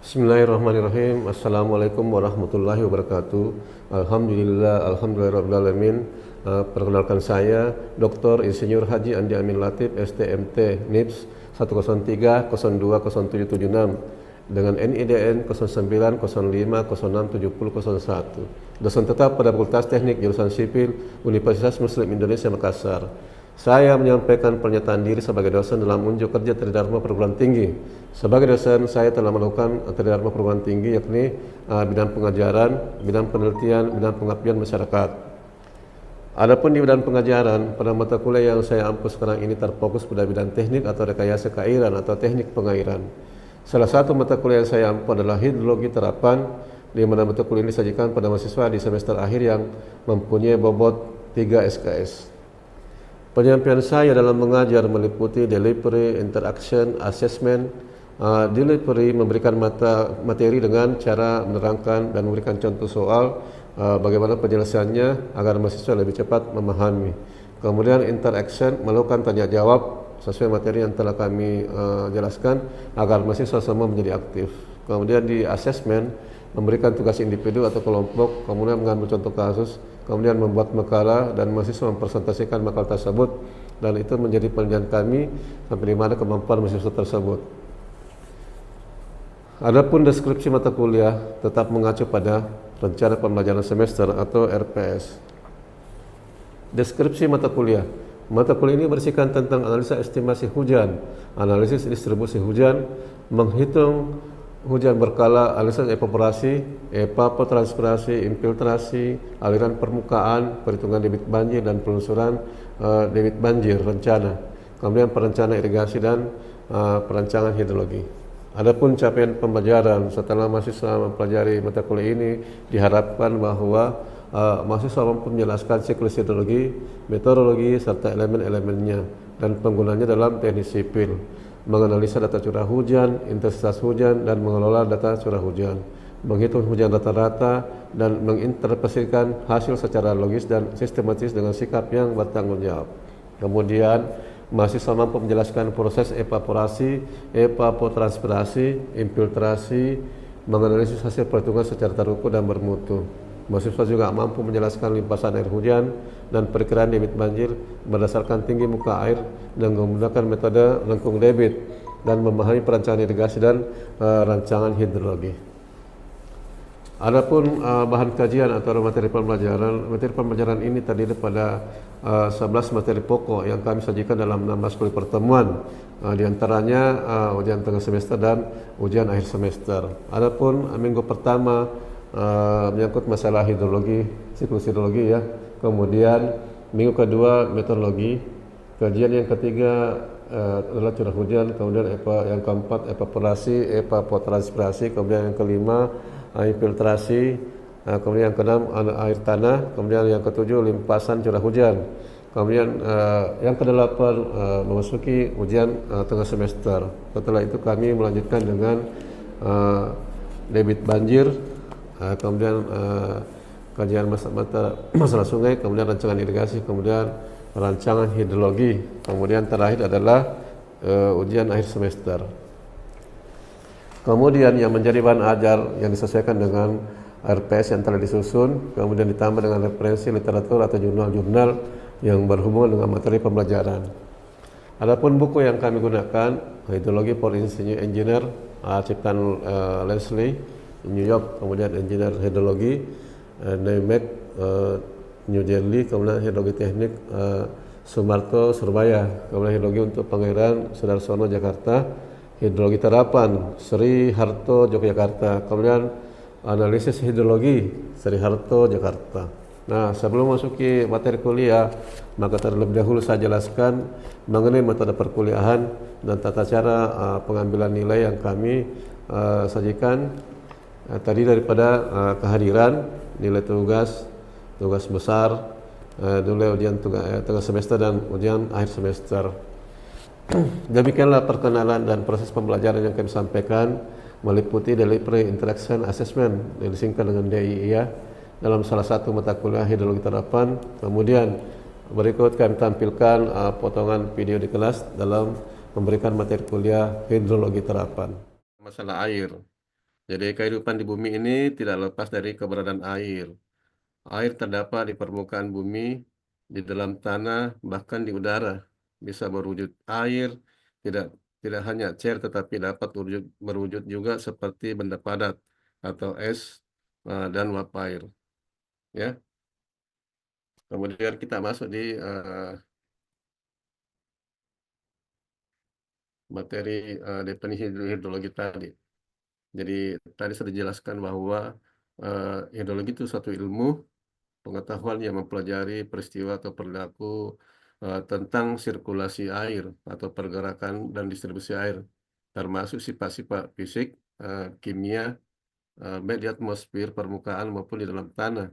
Bismillahirrahmanirrahim. Assalamualaikum warahmatullahi wabarakatuh. Alhamdulillahirrahmanirrahim. Perkenalkan saya Dr. Insinyur Haji Andi Amin Latif, STMT NIPS 103020776 dengan NIDN 0905067001. Dosen tetap pada Fakultas Teknik Jurusan Sipil Universitas Muslim Indonesia Makassar. Saya menyampaikan pernyataan diri sebagai dosen dalam unjuk kerja Tridharma Perguruan Tinggi. Sebagai dosen, saya telah melakukan Tridharma Perguruan Tinggi, yakni bidang pengajaran, bidang penelitian, bidang pengabdian masyarakat. Adapun di bidang pengajaran, pada mata kuliah yang saya ampu sekarang ini terfokus pada bidang teknik atau rekayasa keairan atau teknik pengairan. Salah satu mata kuliah yang saya ampu adalah hidrologi terapan, di mana mata kuliah ini disajikan pada mahasiswa di semester akhir yang mempunyai bobot 3 SKS. Penyampaian saya dalam mengajar meliputi delivery, interaction, assessment. Delivery memberikan materi dengan cara menerangkan dan memberikan contoh soal, bagaimana penjelasannya agar mahasiswa lebih cepat memahami. Kemudian interaction melakukan tanya jawab sesuai materi yang telah kami jelaskan agar mahasiswa semua menjadi aktif. Kemudian di assessment memberikan tugas individu atau kelompok, kemudian mengambil contoh kasus, kemudian membuat makalah dan mahasiswa mempresentasikan makalah tersebut, dan itu menjadi penilaian kami sampai di mana kemampuan mahasiswa tersebut. Adapun deskripsi mata kuliah tetap mengacu pada rencana pembelajaran semester atau RPS. Deskripsi mata kuliah. Mata kuliah ini berisikan tentang analisa estimasi hujan, analisis distribusi hujan, menghitung hujan berkala, analisis evaporasi, evapotranspirasi, infiltrasi, aliran permukaan, perhitungan debit banjir dan penelusuran debit banjir rencana, kemudian perencanaan irigasi dan perancangan hidrologi. Adapun capaian pembelajaran setelah mahasiswa mempelajari mata kuliah ini, diharapkan bahwa mahasiswa mampu menjelaskan siklus hidrologi, meteorologi, serta elemen-elemennya dan penggunanya dalam teknik sipil, menganalisa data curah hujan, intensitas hujan, dan mengelola data curah hujan, menghitung hujan rata-rata, dan menginterpretasikan hasil secara logis dan sistematis dengan sikap yang bertanggung jawab. Kemudian, mahasiswa mampu menjelaskan proses evaporasi, evapotranspirasi, infiltrasi, menganalisis hasil perhitungan secara terukur dan bermutu. Mahasiswa juga mampu menjelaskan limpasan air hujan dan perkiraan debit banjir berdasarkan tinggi muka air dan menggunakan metode lengkung debit, dan memahami perancangan irigasi dan rancangan hidrologi. Adapun bahan kajian atau materi pembelajaran ini terdiri pada 11 materi pokok yang kami sajikan dalam 16 kali pertemuan, di antaranya ujian tengah semester dan ujian akhir semester. Adapun minggu pertama menyangkut masalah hidrologi, siklus hidrologi ya. Kemudian minggu kedua meteorologi, kajian yang ketiga adalah curah hujan, kemudian yang keempat evaporasi, evapotranspirasi, kemudian yang kelima infiltrasi, kemudian yang keenam air tanah, kemudian yang ketujuh limpasan curah hujan. Kemudian yang kedelapan memasuki ujian tengah semester. Setelah itu kami melanjutkan dengan debit banjir, kemudian kajian masalah sungai, kemudian rancangan irigasi, kemudian rancangan hidrologi, kemudian terakhir adalah ujian akhir semester. Kemudian yang menjadi bahan ajar yang disesuaikan dengan RPS yang telah disusun, kemudian ditambah dengan referensi literatur atau jurnal-jurnal yang berhubungan dengan materi pembelajaran. Adapun buku yang kami gunakan, Hydrology for Engineer, ciptaan Leslie New York, kemudian Engineer Hidrologi NEMEC New Delhi, kemudian Hidrologi Teknik Sumarto Surabaya, kemudian Hidrologi untuk Pengairan Sudarsono Jakarta, Hidrologi Terapan Sri Harto Yogyakarta, kemudian Analisis Hidrologi Sri Harto Jakarta. Nah, sebelum masuki materi kuliah, maka terlebih dahulu saya jelaskan mengenai metode perkuliahan dan tata cara pengambilan nilai yang kami sajikan. Tadi daripada kehadiran, nilai tugas besar, nilai ujian tengah semester dan ujian akhir semester. Demikianlah perkenalan dan proses pembelajaran yang kami sampaikan, meliputi delivery, interaction, assessment, yang disingkat dengan DIIA, dalam salah satu mata kuliah hidrologi terapan. Kemudian berikut kami tampilkan potongan video di kelas dalam memberikan materi kuliah hidrologi terapan. Masalah air. Jadi kehidupan di bumi ini tidak lepas dari keberadaan air. Air terdapat di permukaan bumi, di dalam tanah, bahkan di udara. Bisa berwujud air, tidak tidak hanya cair tetapi dapat berwujud juga seperti benda padat atau es dan uap air. Ya, kemudian kita masuk di materi definisi hidrologi tadi. Jadi tadi sudah dijelaskan bahwa hidrologi itu suatu ilmu pengetahuan yang mempelajari peristiwa atau perilaku tentang sirkulasi air atau pergerakan dan distribusi air, termasuk sifat-sifat fisik, kimia, baik di atmosfer, permukaan maupun di dalam tanah,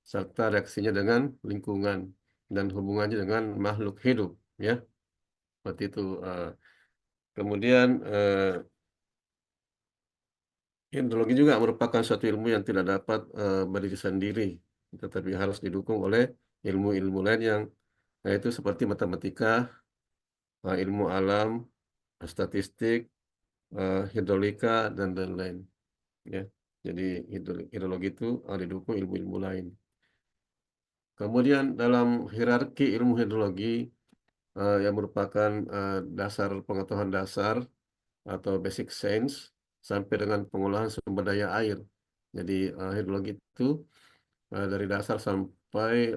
serta reaksinya dengan lingkungan dan hubungannya dengan makhluk hidup, ya, seperti itu. Kemudian hidrologi juga merupakan suatu ilmu yang tidak dapat berdiri sendiri, tetapi harus didukung oleh ilmu-ilmu lain yang yaitu seperti matematika, ilmu alam, statistik, hidrolika, dan lain-lain. Ya, jadi hidrologi itu didukung ilmu-ilmu lain. Kemudian dalam hierarki ilmu hidrologi yang merupakan dasar pengetahuan dasar atau basic science sampai dengan pengolahan sumber daya air. Jadi hidrologi itu dari dasar sampai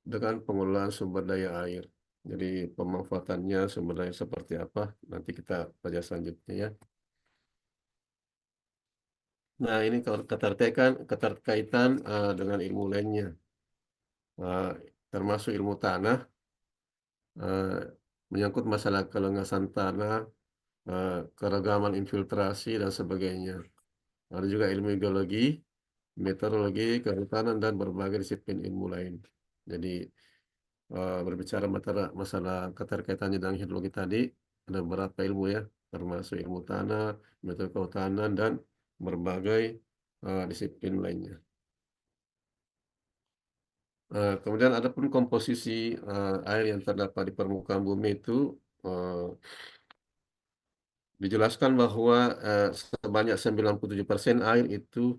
dengan pengelolaan sumber daya air. Jadi pemanfaatannya sumber daya seperti apa nanti kita pelajari selanjutnya ya. Nah ini kalau keterkaitan dengan ilmu lainnya, Eh, termasuk ilmu tanah, eh, menyangkut masalah kelengasan tanah, keragaman infiltrasi dan sebagainya. Ada juga ilmu geologi, meteorologi, kehutanan dan berbagai disiplin ilmu lain. Jadi berbicara masalah keterkaitannya dengan hidrologi tadi, ada beberapa ilmu ya, termasuk ilmu tanah, metode kehutanan, dan berbagai disiplin lainnya. Kemudian ada pun komposisi air yang terdapat di permukaan bumi itu eh, dijelaskan bahwa sebanyak 97% air itu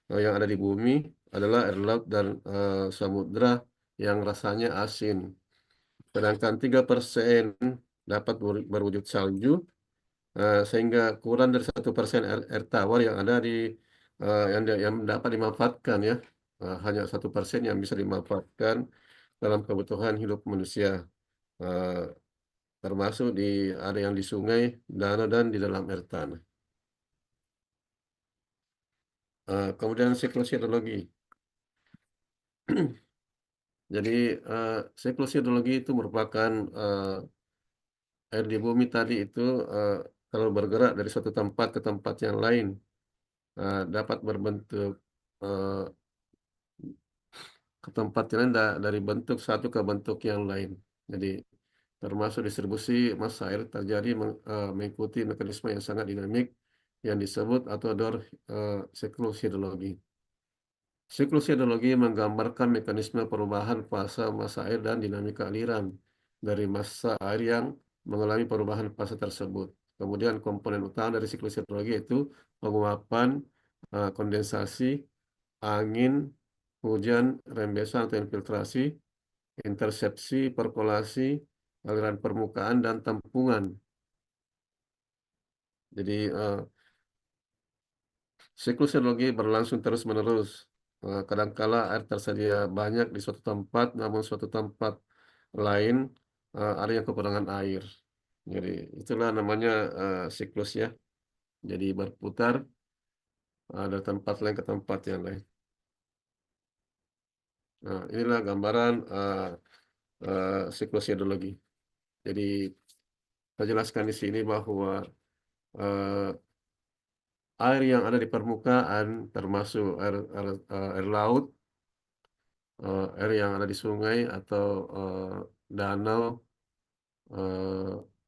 yang ada di bumi adalah air laut dan samudra yang rasanya asin. Sedangkan 3% dapat berwujud salju, sehingga kurang dari 1% air tawar yang ada yang dapat dimanfaatkan ya. Hanya 1% yang bisa dimanfaatkan dalam kebutuhan hidup manusia, eh, termasuk ada yang di sungai, danau dan di dalam air tanah. Kemudian siklus hidrologi. Jadi siklus hidrologi itu merupakan air di bumi tadi itu eh, kalau bergerak dari suatu tempat ke tempat yang lain dapat berbentuk eh, ke tempat yang lain dari bentuk satu ke bentuk yang lain. Jadi termasuk distribusi massa air terjadi mengikuti mekanisme yang sangat dinamik yang disebut atau siklus hidrologi. Siklus hidrologi menggambarkan mekanisme perubahan fase massa air dan dinamika aliran dari massa air yang mengalami perubahan fase tersebut. Kemudian komponen utama dari siklus hidrologi itu penguapan, kondensasi, angin, hujan, rembesan atau infiltrasi, intersepsi, perkolasi, aliran permukaan, dan tempungan. Jadi siklus hidrologi berlangsung terus-menerus. Kadangkala air tersedia banyak di suatu tempat, namun suatu tempat lain ada yang kekurangan air. Jadi itulah namanya siklus ya. Jadi berputar dari tempat lain ke tempat yang lain. Nah, inilah gambaran siklus hidrologi. Jadi saya jelaskan di sini bahwa eh, air yang ada di permukaan termasuk air laut, air yang ada di sungai atau danau,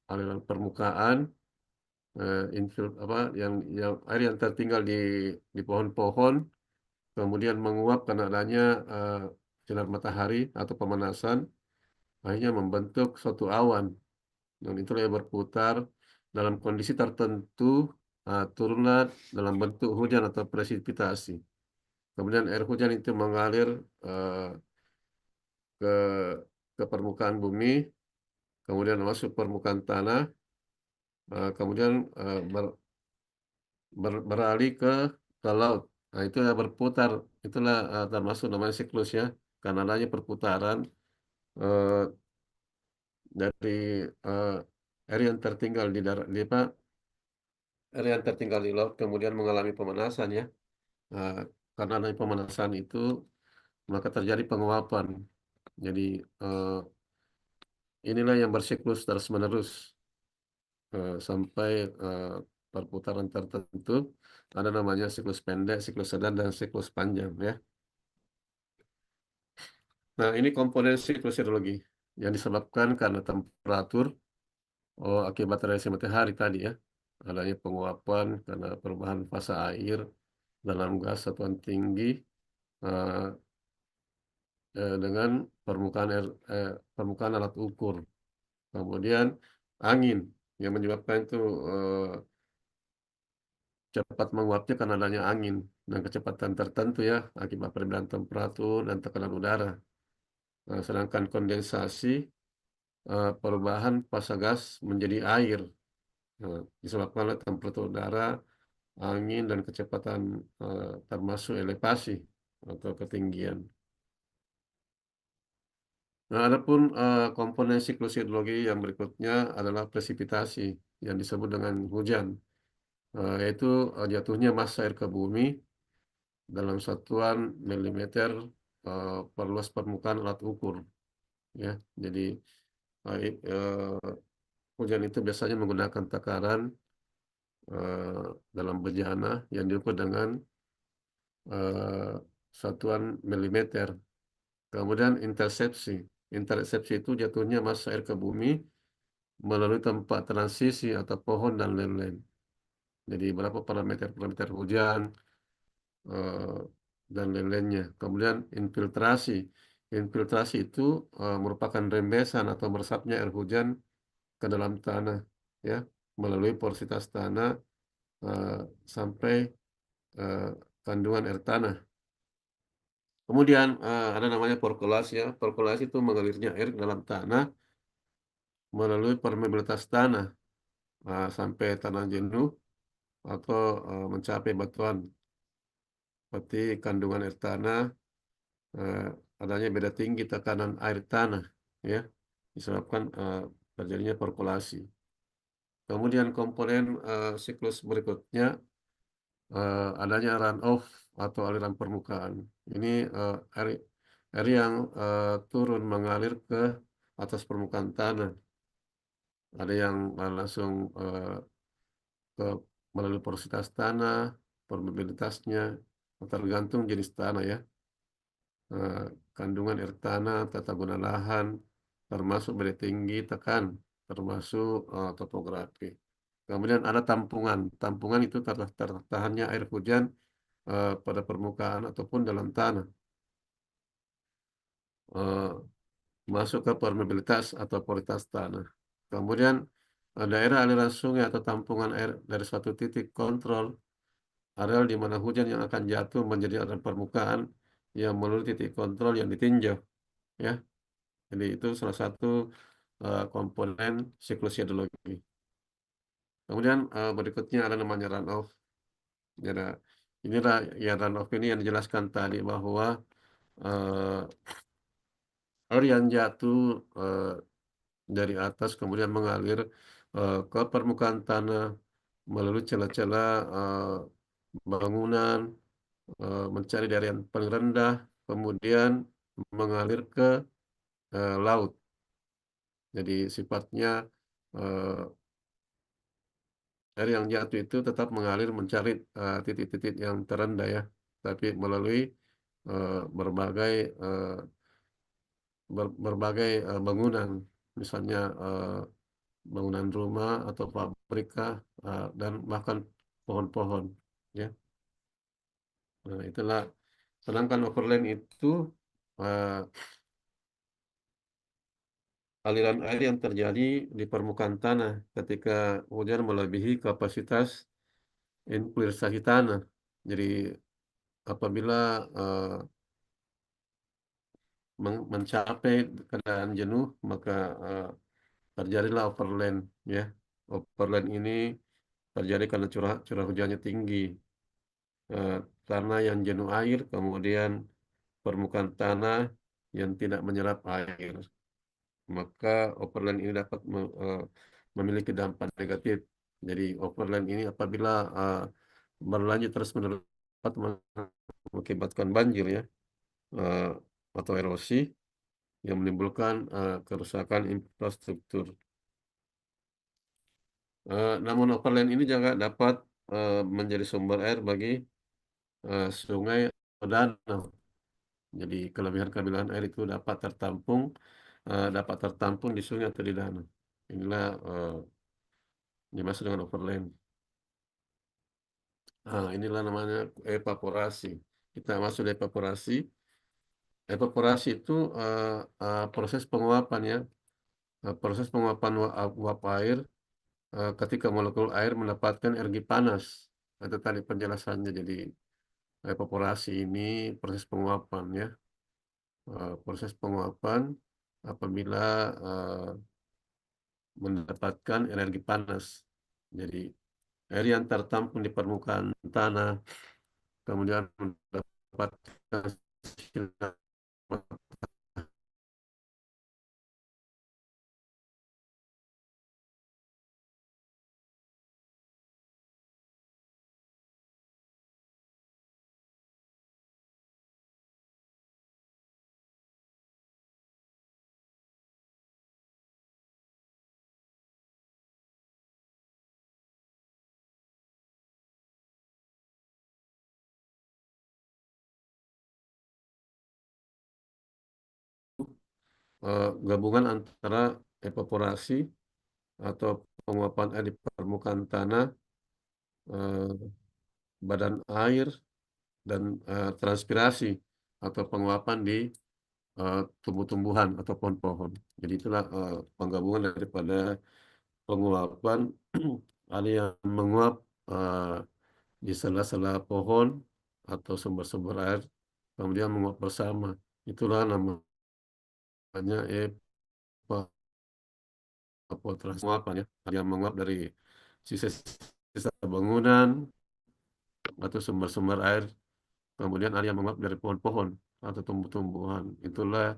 aliran permukaan, yang air yang tertinggal di pohon-pohon, kemudian menguap karena adanya eh, sinar matahari atau pemanasan, akhirnya membentuk suatu awan dan itulah yang berputar dalam kondisi tertentu turunlah dalam bentuk hujan atau presipitasi. Kemudian air hujan itu mengalir eh, ke permukaan bumi, kemudian masuk permukaan tanah, kemudian beralih ke laut. Nah, itu ya berputar. Itulah termasuk namanya siklus ya. Karena adanya perputaran eh, dari eh, air yang tertinggal di darat, di apa, air yang tertinggal di laut kemudian mengalami pemanasan ya. Nah, karena adanya pemanasan itu maka terjadi penguapan. Jadi eh, inilah yang bersiklus terus-menerus sampai eh, perputaran tertentu. Ada namanya siklus pendek, siklus sedang, dan siklus panjang ya. Nah, ini komponen siklus hidrologi yang disebabkan karena temperatur akibat radiasi matahari tadi ya. Adanya penguapan karena perubahan fasa air dalam gas satuan tinggi eh, dengan permukaan permukaan alat ukur. Kemudian angin yang menyebabkan itu cepat menguapnya karena adanya angin dan kecepatan tertentu ya akibat perbedaan temperatur dan tekanan udara. Nah, sedangkan kondensasi perubahan fasa gas menjadi air. Nah, disebabkan oleh temperatur udara, angin, dan kecepatan termasuk elevasi atau ketinggian. Nah, adapun komponen siklus hidrologi yang berikutnya adalah presipitasi yang disebut dengan hujan, yaitu jatuhnya massa air ke bumi dalam satuan milimeter per luas permukaan alat ukur. Ya, jadi hujan itu biasanya menggunakan takaran eh, dalam bejana yang diukur dengan eh, satuan milimeter. Kemudian intersepsi. Intersepsi itu jatuhnya massa air ke bumi melalui tempat transisi atau pohon dan lain-lain. Jadi berapa parameter-parameter hujan eh, dan lain-lainnya. Kemudian infiltrasi. Infiltrasi itu merupakan rembesan atau meresapnya air hujan ke dalam tanah, ya, melalui porositas tanah eh, sampai eh, kandungan air tanah. Kemudian ada namanya perkolase ya. Perkolase itu mengalirnya air ke dalam tanah melalui permeabilitas tanah sampai tanah jenuh atau mencapai batuan. Seperti kandungan air tanah, eh, adanya beda tinggi tekanan air tanah, ya, disebabkan terjadinya perkolasi. Kemudian komponen siklus berikutnya adanya runoff atau aliran permukaan. Ini air, air yang turun mengalir ke atas permukaan tanah. Ada yang langsung ke melalui porositas tanah, permeabilitasnya, tergantung jenis tanah ya. Eh, Kandungan air tanah, tata guna lahan, termasuk beda tinggi, tekan, termasuk topografi. Kemudian ada tampungan. Tampungan itu tertahannya air hujan pada permukaan ataupun dalam tanah. Eh, Masuk ke permeabilitas atau poritas tanah. Kemudian daerah aliran sungai atau tampungan air dari suatu titik kontrol areal di mana hujan yang akan jatuh menjadi aliran permukaan yang melalui titik kontrol yang ditinjau. Ya, jadi itu salah satu komponen siklus hidrologi. Kemudian berikutnya ada namanya runoff. Jadi inilah ya runoff ini yang dijelaskan tadi bahwa eh, air yang jatuh dari atas kemudian mengalir ke permukaan tanah melalui celah-celah bangunan, mencari dari yang paling rendah, kemudian mengalir ke laut. Jadi sifatnya eh, air yang jatuh itu tetap mengalir mencari titik-titik yang terendah ya, tapi melalui berbagai berbagai bangunan, misalnya bangunan rumah atau pabrik dan bahkan pohon-pohon ya. Nah, itulah sedangkan overland itu eh, aliran air yang terjadi di permukaan tanah ketika hujan melebihi kapasitas infiltrasi tanah. Jadi apabila mencapai keadaan jenuh, maka terjadilah overland, ya. Overland ini terjadi karena curah hujannya tinggi, eh, karena yang jenuh air, kemudian permukaan tanah yang tidak menyerap air, maka overland ini dapat memiliki dampak negatif. Jadi overland ini apabila berlanjut terus-menerus dapat mengakibatkan banjir, ya, eh, atau erosi yang menimbulkan kerusakan infrastruktur. Namun overland ini juga dapat menjadi sumber air bagi sungai atau danau. Jadi kelebihan-kelebihan air itu dapat tertampung di sungai atau di danau. Inilah dimaksud dengan overland. Inilah namanya evaporasi. Kita masuk di evaporasi. Evaporasi itu proses penguapan, ya. Proses penguapan uap air ketika molekul air mendapatkan energi panas. Itu tadi penjelasannya. Jadi evaporasi ini proses penguapan, ya. Proses penguapan apabila eh, mendapatkan energi panas. Jadi air yang tertampung di permukaan tanah kemudian mendapatkan sinar gabungan antara evaporasi atau penguapan air di permukaan tanah, eh, badan air, dan transpirasi atau penguapan di tumbuh-tumbuhan atau pohon-pohon. Jadi itulah penggabungan daripada penguapan ada yang menguap eh, di sela-sela pohon atau sumber-sumber air, kemudian menguap bersama. Itulah namanya evaporasi, penguapan, ya. Ada yang menguap dari sisa-sisa bangunan atau sumber-sumber air, kemudian ada yang menguap dari pohon-pohon atau tumbuh-tumbuhan. Itulah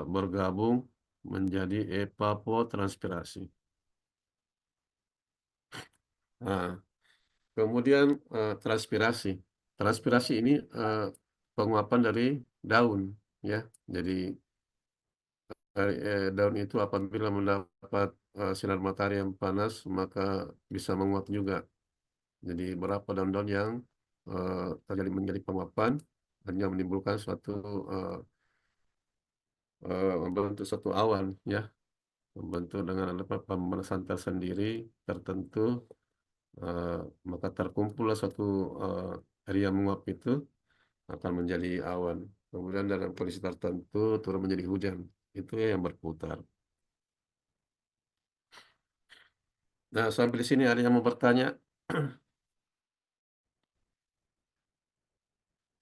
bergabung menjadi evapotranspirasi. Nah, kemudian transpirasi. Transpirasi ini penguapan dari daun, ya. Jadi daun itu apabila mendapat sinar matahari yang panas, maka bisa menguap juga. Jadi beberapa daun-daun yang terjadi menjadi penguapan hanya menimbulkan eh, membentuk suatu awan, ya. Membentuk dengan ada pemanasan tersendiri tertentu, eh, maka terkumpullah suatu air yang menguap itu akan menjadi awan. Kemudian dalam kondisi tertentu turun menjadi hujan. Itu ya yang berputar. Nah, sampai di sini ada yang mau bertanya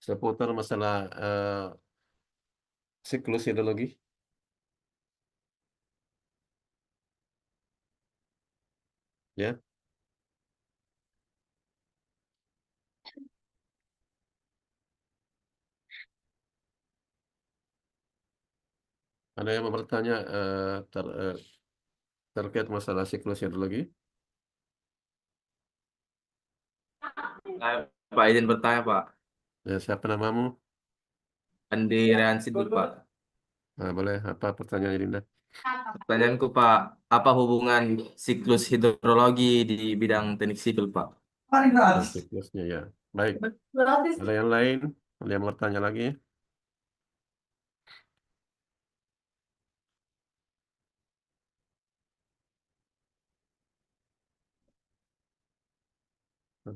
seputar masalah siklus hidrologi? Ya, ada yang mau bertanya terkait masalah siklus hidrologi? Pak izin bertanya Pak. Ya, siapa namamu? Andi Rehan Sidul Pak. Nah, boleh apa pertanyaan Dinda? Pertanyaanku Pak, apa hubungan siklus hidrologi di bidang teknik sipil Pak? Dan siklusnya, ya. Baik. Ada yang lain? Ada yang mau bertanya lagi?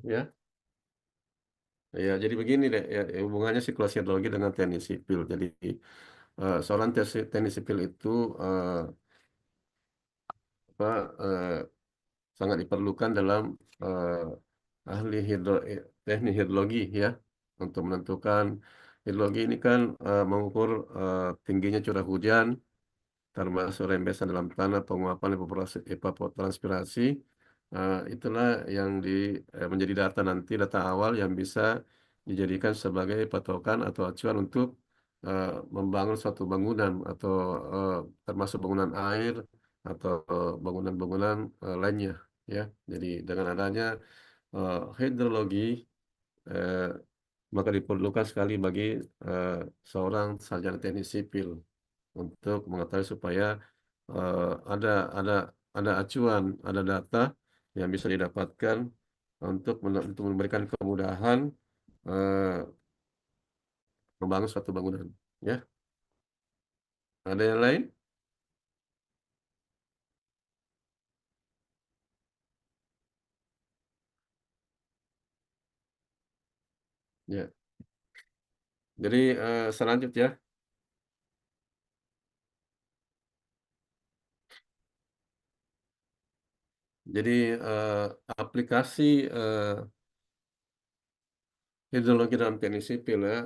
Ya. Ya, jadi begini deh, ya, hubungannya siklus hidrologi dengan teknik sipil. Jadi seorang teknik sipil itu eh, apa, sangat diperlukan dalam eh, ahli teknik hidrologi ya, untuk menentukan hidrologi ini kan mengukur tingginya curah hujan, termasuk rembesan dalam tanah, penguapan evapotranspirasi. Itulah yang menjadi data awal yang bisa dijadikan sebagai patokan atau acuan untuk membangun suatu bangunan atau eh, termasuk bangunan air atau bangunan-bangunan lainnya ya. Jadi dengan adanya hidrologi, eh, maka diperlukan sekali bagi eh, seorang sarjana teknik sipil untuk mengetahui supaya eh, ada ada ada acuan, ada data yang bisa didapatkan untuk memberikan kemudahan eh, membangun suatu bangunan. Ya, ada yang lain? Ya. Jadi selanjutnya, jadi eh, aplikasi hidrologi dalam teknik sipil ya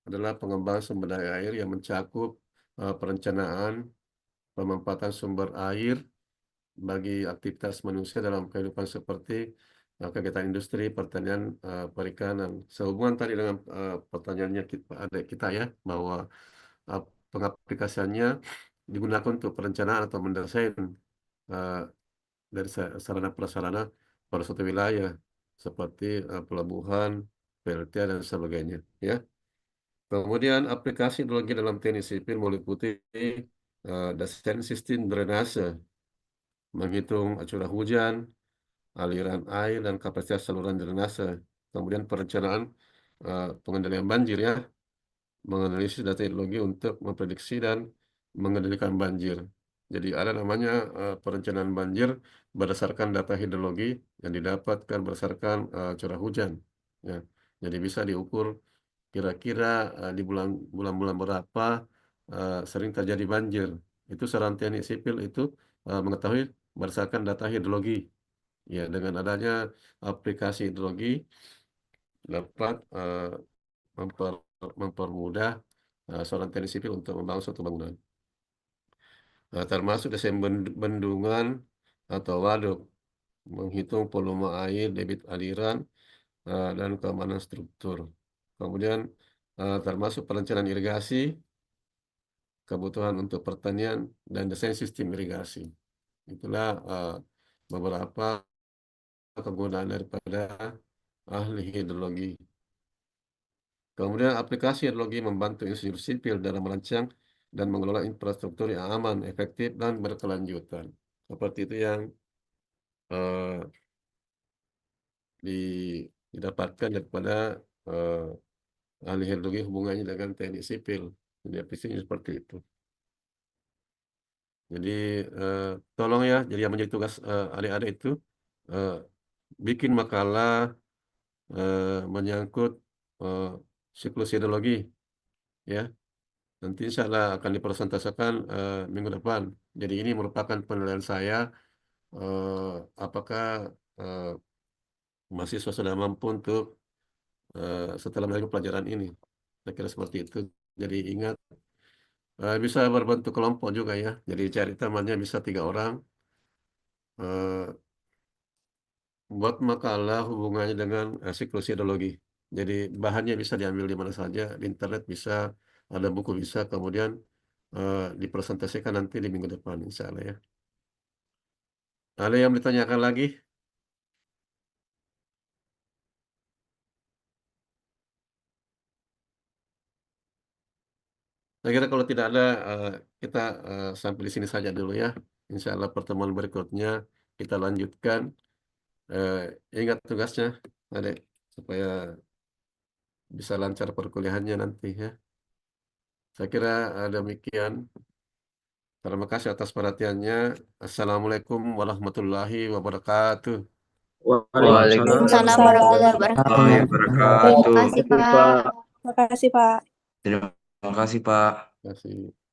adalah pengembangan sumber daya air yang mencakup perencanaan, pemanfaatan sumber air bagi aktivitas manusia dalam kehidupan seperti kegiatan industri, pertanian, perikanan. Sehubungan tadi dengan pertanyaannya kita ya, bahwa uh, pengaplikasiannya digunakan untuk perencanaan atau mendesain uh, dari sarana prasarana pada suatu wilayah seperti pelabuhan, PLT dan sebagainya. Ya. Kemudian aplikasi hidrologi dalam teknik sipil meliputi desain sistem drainase, menghitung curah hujan, aliran air dan kapasitas saluran drainase. Kemudian perencanaan pengendalian banjir ya, menganalisis data hidrologi untuk memprediksi dan mengendalikan banjir. Jadi ada namanya perencanaan banjir berdasarkan data hidrologi yang didapatkan berdasarkan curah hujan. Ya. Jadi bisa diukur kira-kira di bulan-bulan berapa sering terjadi banjir. Itu saran teknik sipil itu mengetahui berdasarkan data hidrologi. Ya, dengan adanya aplikasi hidrologi dapat mempermudah seorang teknik sipil untuk membangun suatu bangunan. Termasuk desain bendungan atau waduk, menghitung volume air, debit aliran, dan keamanan struktur. Kemudian termasuk perencanaan irigasi, kebutuhan untuk pertanian, dan desain sistem irigasi. Itulah beberapa kegunaan daripada ahli hidrologi. Kemudian aplikasi hidrologi membantu insinyur sipil dalam merancang dan mengelola infrastruktur yang aman, efektif, dan berkelanjutan. Seperti itu yang eh, didapatkan daripada eh, ahli hidrologi hubungannya dengan teknik sipil. Jadi aplikasinya seperti itu. Jadi eh, tolong ya, jadi yang menjadi tugas adik-adik itu eh, bikin makalah menyangkut eh, siklus hidrologi ya. Nanti insya Allah akan dipresentasikan minggu depan. Jadi ini merupakan penilaian saya eh, apakah eh, mahasiswa sudah mampu untuk setelah melalui pelajaran ini. Saya kira seperti itu. Jadi ingat bisa berbentuk kelompok juga ya. Jadi cari temannya bisa 3 orang. eh, Buat makalah hubungannya dengan siklus hidrologi. Jadi bahannya bisa diambil di mana saja, di internet bisa, ada buku bisa, kemudian dipresentasikan nanti di minggu depan, insya Allah ya. Ada yang ditanyakan lagi? Saya kira kalau tidak ada, kita sampai di sini saja dulu ya. Insya Allah pertemuan berikutnya kita lanjutkan. Eh, Ingat tugasnya, adek, supaya bisa lancar perkuliahannya nanti ya. Saya kira demikian. Terima kasih atas perhatiannya. Assalamualaikum warahmatullahi wabarakatuh. Waalaikumsalam Waalaikumsalam warahmatullahi warahmatullahi Warahmatullahi wabarakatuh. wabarakatuh. Terima wabarakatuh. kasih, Terima kasih, Pak. Pak. Terima kasih, Pak. Terima kasih.